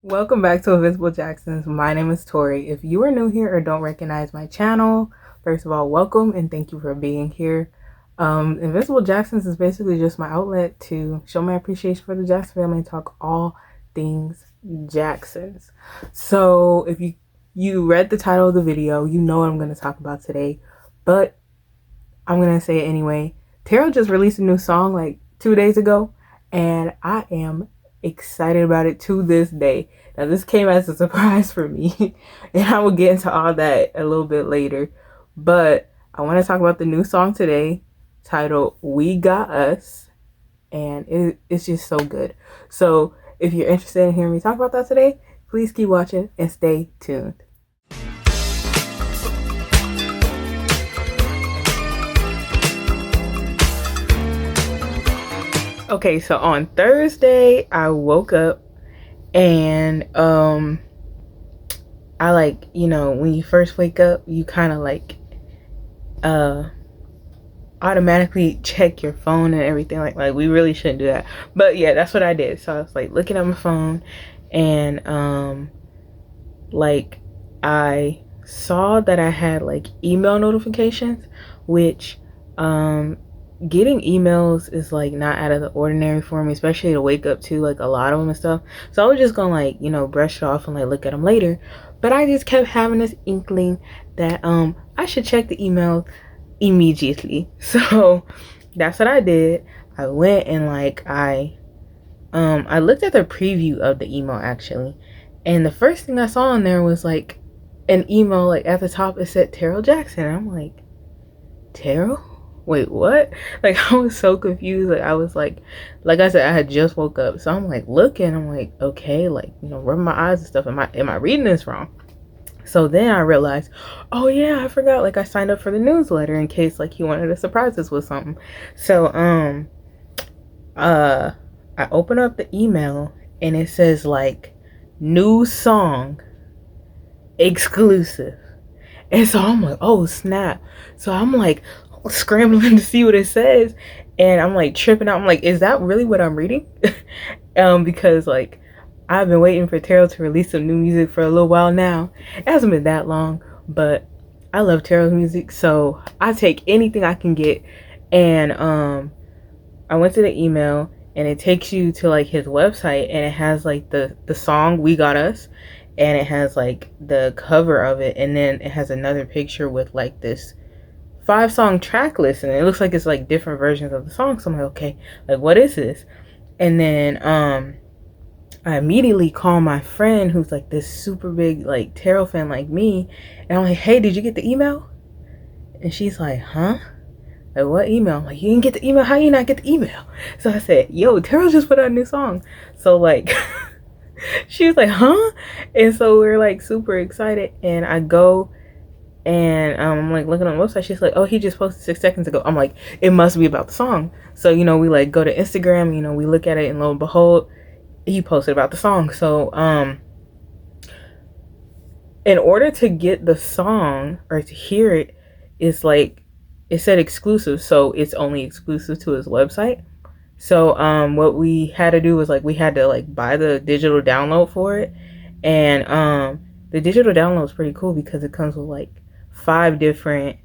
Welcome back to Invisible Jacksons. My name is Tori. If you are new here or don't recognize my channel, first of all, welcome and thank you for being here. Invisible Jacksons is basically just my outlet to show my appreciation for the Jackson family and talk all things Jacksons. So if you read the title of the video, you know what I'm going to talk about today, but I'm going to say it anyway. TARYLL just released a new song like 2 days ago, and I am excited about it to this day. Now, this came as a surprise for me, and I will get into all that a little bit later. But I want to talk about the new song today, titled We Got Us, and it's just so good. So if you're interested in hearing me talk about that today, please keep watching and stay tuned. Okay, so on Thursday, I woke up and I when you first wake up, you kind of automatically check your phone and everything. Like we really shouldn't do that. But yeah, that's what I did. So I was like looking at my phone and I saw that I had like email notifications, which getting emails is like not out of the ordinary for me, especially to wake up to like a lot of them and stuff. So I was just gonna brush it off and like look at them later. But I just kept having this inkling that I should check the email immediately. So that's what I did. I went and I looked at the preview of the email actually, and the first thing I saw in there was like an email like at the top. It said TARYLL Jackson, and I'm like, TARYLL? Wait, what? Like I was so confused. Like I was like I said, I had just woke up, so I'm like looking. I'm like, okay, rubbing my eyes and stuff. Am I reading this wrong? So then I realized, oh yeah, I forgot. Like I signed up for the newsletter in case like he wanted to surprise us with something. So I open up the email and it says like new song exclusive. And so I'm like, oh snap. So I'm like scrambling to see what it says, and I'm like tripping out. I'm like, is that really what I'm reading? Because like I've been waiting for TARYLL to release some new music for a little while now. It hasn't been that long, but I love TARYLL's music, so I take anything I can get. And I went to the email and it takes you to like his website, and it has like the song We Got Us, and it has like the cover of it, and then it has another picture with like this 5-song track list, and it looks like it's like different versions of the song. So I'm like, okay, like what is this? And then I immediately call my friend who's like this super big like TARYLL fan like me, and I'm like, hey, did you get the email? And she's like, huh? Like what email? I'm like, you didn't get the email? How you not get the email? So I said, yo, TARYLL just put out a new song. So like she was like, huh? And so we're like super excited, and I go and I'm like looking on the website. She's like, oh, he just posted 6 seconds ago. I'm like, it must be about the song. So we like go to Instagram, we look at it, and lo and behold, he posted about the song. So in order to get the song or to hear it, it's like it said exclusive, so it's only exclusive to his website. So what we had to do was like we had to like buy the digital download for it. And the digital download is pretty cool because it comes with like five different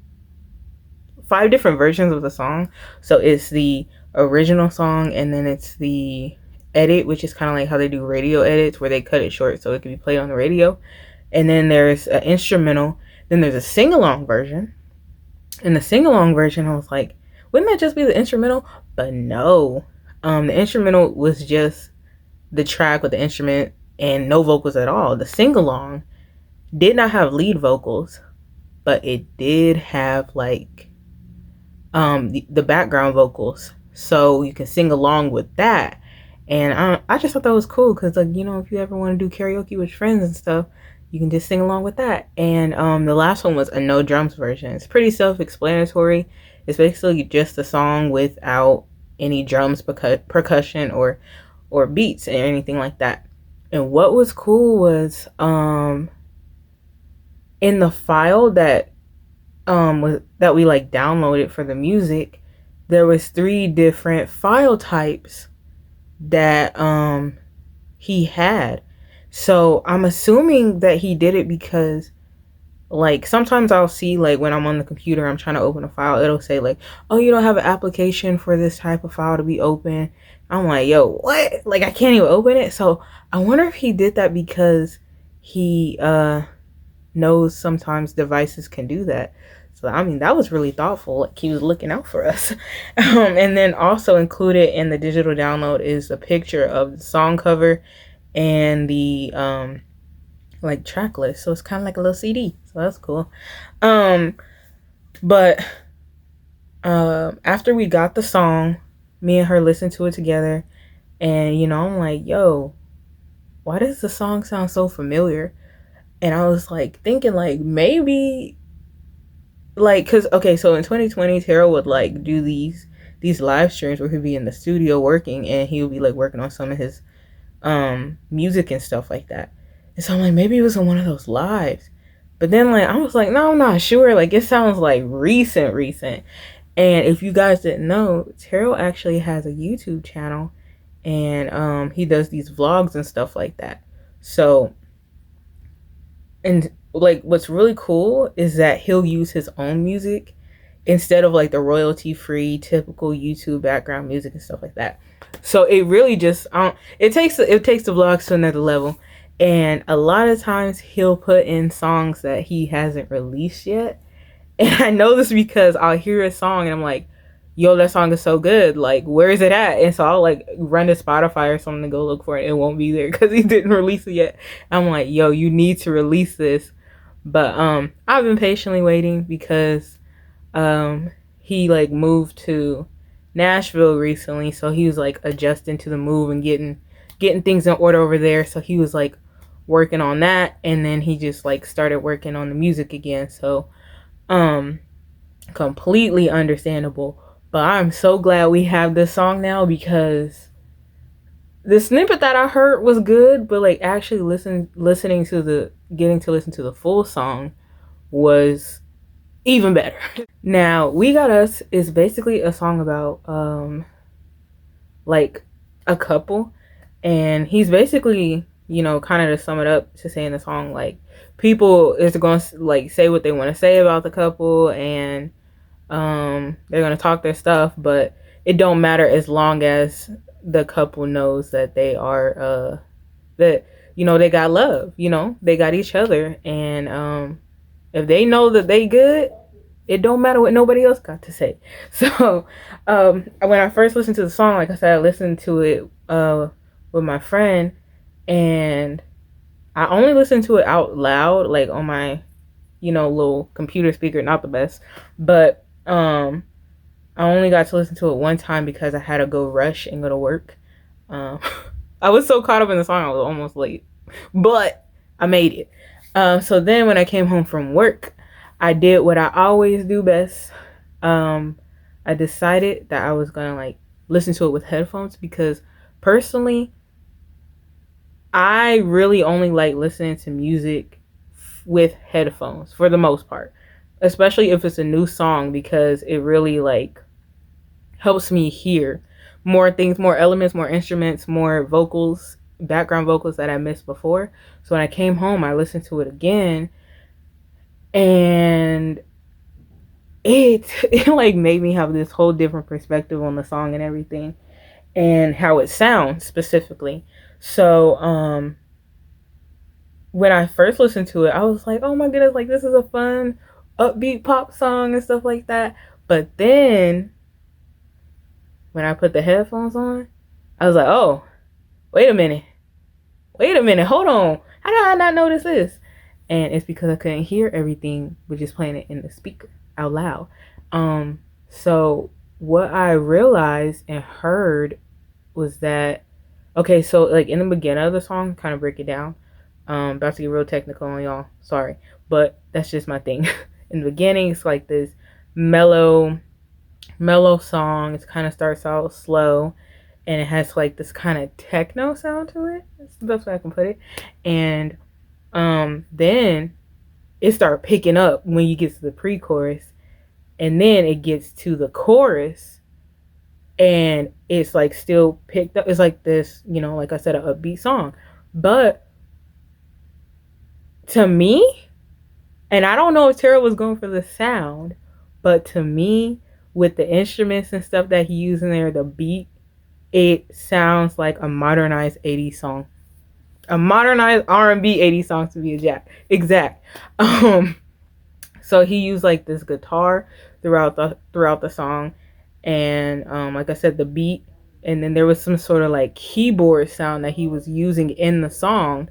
versions of the song. So it's the original song, and then it's the edit, which is kind of like how they do radio edits where they cut it short so it can be played on the radio. And then there's an instrumental, then there's a sing-along version. And the sing-along version, I was like, wouldn't that just be the instrumental? But no, the instrumental was just the track with the instrument and no vocals at all. The sing-along did not have lead vocals, but it did have like the background vocals, so you can sing along with that. And I just thought that was cool because like if you ever want to do karaoke with friends and stuff, you can just sing along with that. And the last one was a no drums version. It's pretty self-explanatory. It's basically just a song without any drums, percussion, or beats or anything like that. And what was cool was in the file that we like downloaded for the music, there was 3 different file types that he had. So I'm assuming that he did it because, like, sometimes I'll see, like, when I'm on the computer, I'm trying to open a file, it'll say, like, oh, you don't have an application for this type of file to be open. I'm like, yo, what? Like, I can't even open it. So I wonder if he did that because he knows sometimes devices can do that. So I mean, that was really thoughtful. Like, he was looking out for us. And then also included in the digital download is a picture of the song cover and the like track list. So it's kind of like a little CD. So that's cool. But after we got the song, me and her listened to it together, and I'm like, yo, why does the song sound so familiar? And I was like thinking, like, maybe, like, cause okay, so in 2020, Taro would like do these live streams where he'd be in the studio working, and he would be like working on some of his music and stuff like that. And so I'm like, maybe it was in one of those lives. But then, like, I was like, no, I'm not sure. Like, it sounds like recent. And if you guys didn't know, Taro actually has a YouTube channel, and he does these vlogs and stuff like that. So, and like, what's really cool is that he'll use his own music instead of like the royalty free typical YouTube background music and stuff like that. So it really just it takes the vlogs to another level. And a lot of times he'll put in songs that he hasn't released yet. And I know this because I'll hear a song and I'm like, yo, that song is so good. Like, where is it at? And so I'll like run to Spotify or something to go look for it. It won't be there because he didn't release it yet. I'm like, yo, you need to release this. But I've been patiently waiting because he like moved to Nashville recently, so he was like adjusting to the move and getting things in order over there. So he was like working on that, and then he just like started working on the music again. So completely understandable. But I'm so glad we have this song now, because the snippet that I heard was good, but like actually listening to getting to listen to the full song was even better. Now, We Got Us is basically a song about like a couple, and he's basically, kind of to sum it up, to say in the song, like, people is going to like say what they want to say about the couple, and they're going to talk their stuff, but it don't matter as long as the couple knows that they are that they got love, they got each other, and if they know that they good, it don't matter what nobody else got to say. So when I first listened to the song, like I said, I listened to it with my friend, and I only listened to it out loud, like on my little computer speaker. Not the best, but I only got to listen to it one time because I had to go rush and go to work. I was so caught up in the song I was almost late, but I made it. So then when I came home from work, I did what I always do best. I decided that I was gonna like listen to it with headphones, because personally, I really only like listening to music with headphones for the most part, especially if it's a new song, because it really like helps me hear more things, more elements, more instruments, more vocals, background vocals that I missed before. So when I came home, I listened to it again, and it like made me have this whole different perspective on the song and everything, and how it sounds specifically. So when I first listened to it, I was like, oh my goodness, like, this is a fun upbeat pop song and stuff like that. But then when I put the headphones on, I was like, oh, wait a minute, hold on, how did I not notice this? And it's because I couldn't hear everything with just playing it in the speaker out loud. So what I realized and heard was that, okay, so like in the beginning of the song, kind of break it down. About to get real technical on y'all, sorry, but that's just my thing. In the beginning, it's like this mellow song. It kind of starts out slow, and it has like this kind of techno sound to it. That's the best way I can put it. And then it started picking up when you get to the pre-chorus, and then it gets to the chorus, and it's like still picked up. It's like this, like I said, an upbeat song, but to me, and I don't know if Tara was going for the sound, but to me, with the instruments and stuff that he used in there, the beat, it sounds like a modernized 80s song. A modernized R&B 80s song to be exact. Um so he used like this guitar throughout the song, and like I said, the beat, and then there was some sort of like keyboard sound that he was using in the song,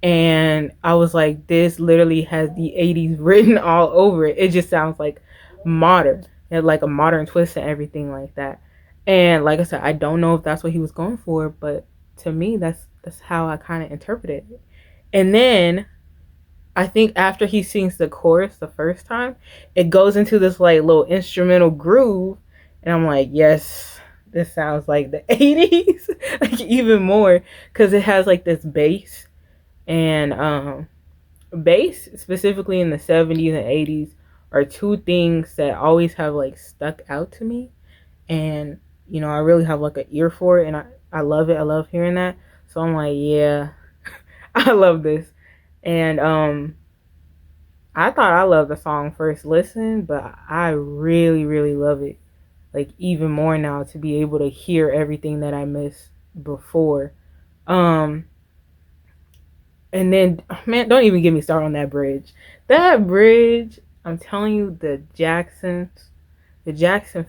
and I was like, this literally has the 80s written all over it. It just sounds like modern. It had like a modern twist and everything like that. And like I said, I don't know if that's what he was going for, but to me, that's how I kind of interpreted it. And then I think after he sings the chorus the first time, it goes into this like little instrumental groove, and I'm like, yes, this sounds like the 80s, like even more, because it has like this bass, and bass specifically in the 70s and 80s are two things that always have like stuck out to me, and I really have like an ear for it, and I love it. I love hearing that. So I'm like, yeah, I love this. And I thought I loved the song first listen, but I really, really love it. Like even more now to be able to hear everything that I missed before. Um and then, man, don't even get me started on that bridge. That bridge, I'm telling you, the Jackson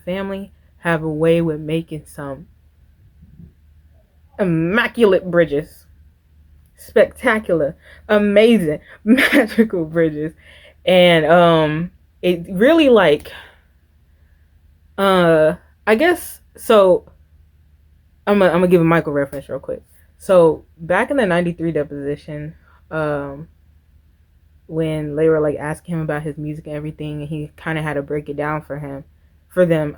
family have a way with making some immaculate bridges. Spectacular, amazing, magical bridges. And it really like I guess so. I'm gonna give a Michael reference real quick. So back in the '93 deposition, um, when they were like asking him about his music and everything, and he kind of had to break it down for them.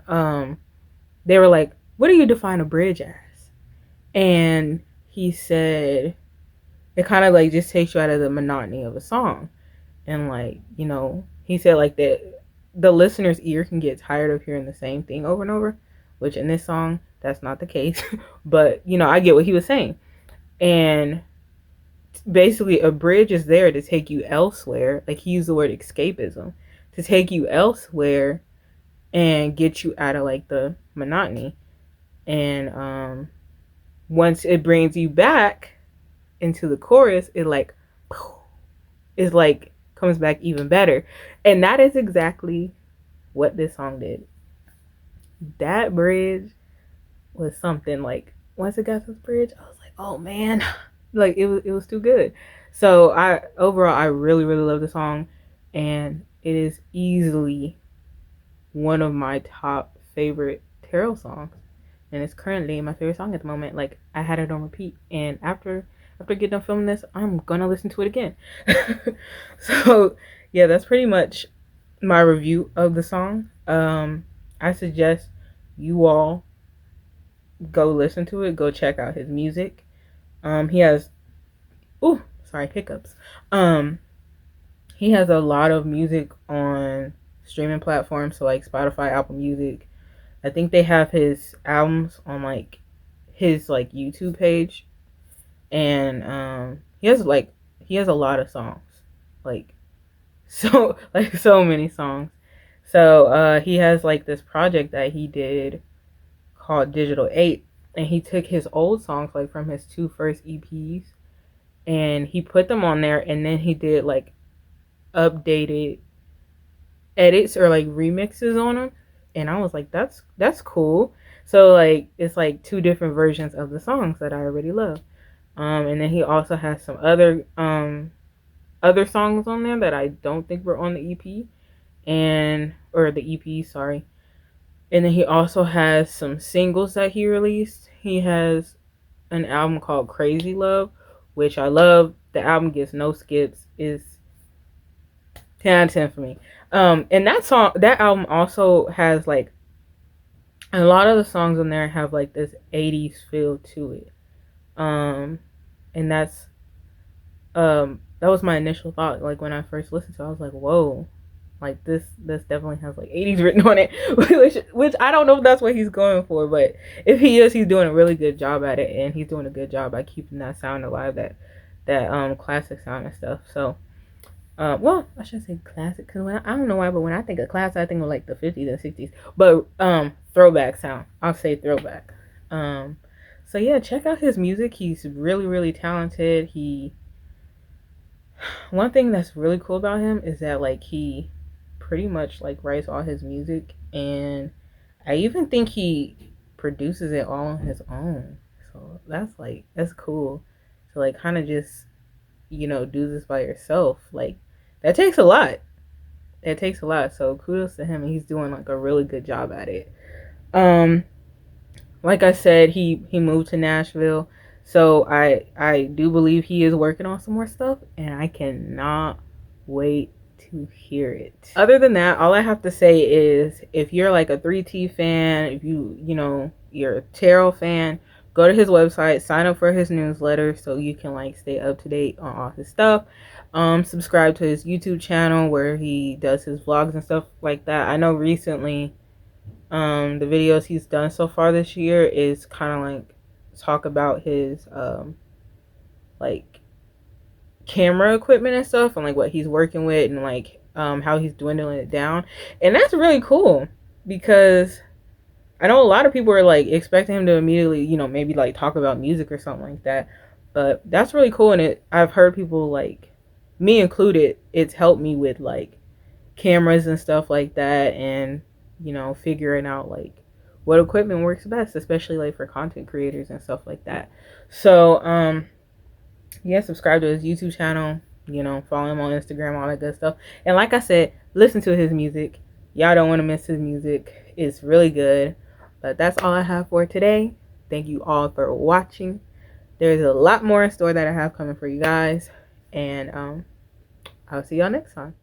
They were like, "What do you define a bridge as?" And he said, "It kind of like just takes you out of the monotony of a song." And like, he said like that the listener's ear can get tired of hearing the same thing over and over, which in this song that's not the case. But I get what he was saying. And basically a bridge is there to take you elsewhere. Like he used the word escapism, to take you elsewhere and get you out of like the monotony. And once it brings you back into the chorus, it like is like comes back even better. And that is exactly what this song did. That bridge was something. Like once it got to this bridge, I was like, oh man, like it was too good. So I really, really love the song, and it is easily one of my top favorite Tarot songs, and it's currently my favorite song at the moment. Like I had it on repeat, and after getting done filming this, I'm gonna listen to it again. So yeah, that's pretty much my review of the song. I suggest you all go listen to it. Go check out his music. He has hiccups. He has a lot of music on streaming platforms, so like Spotify, Apple Music. I think they have his albums on like his like YouTube page, and he has a lot of songs, like so many songs. So he has like this project that he did called Digital 8, and he took his old songs like from his two first EPs, and he put them on there, and then he did like updated edits or like remixes on them, and I was like, that's cool. So like it's like two different versions of the songs that I already love. And then he also has some other songs on there that I don't think were on the EP, or the EP, sorry. And then he also has some singles that he released. He has an album called Crazy Love, which I love. The album gets no skips. Is 10 out of 10 for me. And that album also has like a lot of the songs on there have like this 80s feel to it. And that was my initial thought. Like when I first listened to it, I was like, whoa, like this definitely has like 80s written on it, which I don't know if that's what he's going for, but if he is, he's doing a really good job at it, and he's doing a good job by keeping that sound alive, that classic sound and stuff. So Well, I should say classic because I don't know why, but when I think of classic, I think of like the 50s and 60s. But throwback sound. I'll say throwback. Um, so yeah, check out his music. He's really really talented. One thing that's really cool about him is that like he pretty much like writes all his music, and I even think he produces it all on his own. So that's cool. So like kind of just do this by yourself. Like that takes a lot. It takes a lot. So kudos to him, and he's doing like a really good job at it. Um, like I said, he moved to Nashville, so I do believe he is working on some more stuff, and I cannot wait to hear it. Other than that, all I have to say is if you're like a 3T fan, if you're a Tarot fan, go to his website, sign up for his newsletter so you can like stay up to date on all his stuff. Subscribe to his YouTube channel where he does his vlogs and stuff like that. I know recently the videos he's done so far this year is kind of like talk about his like camera equipment and stuff, and like what he's working with, and like how he's dwindling it down. And that's really cool because I know a lot of people are like expecting him to immediately, maybe like talk about music or something like that. But that's really cool, and I've heard people, like me included, it's helped me with like cameras and stuff like that, and figuring out like what equipment works best, especially like for content creators and stuff like that. So yeah, subscribe to his YouTube channel, follow him on Instagram, all that good stuff. And like I said, listen to his music. Y'all don't want to miss his music. It's really good. But that's all I have for today. Thank you all for watching. There's a lot more in store that I have coming for you guys, and I'll see y'all next time.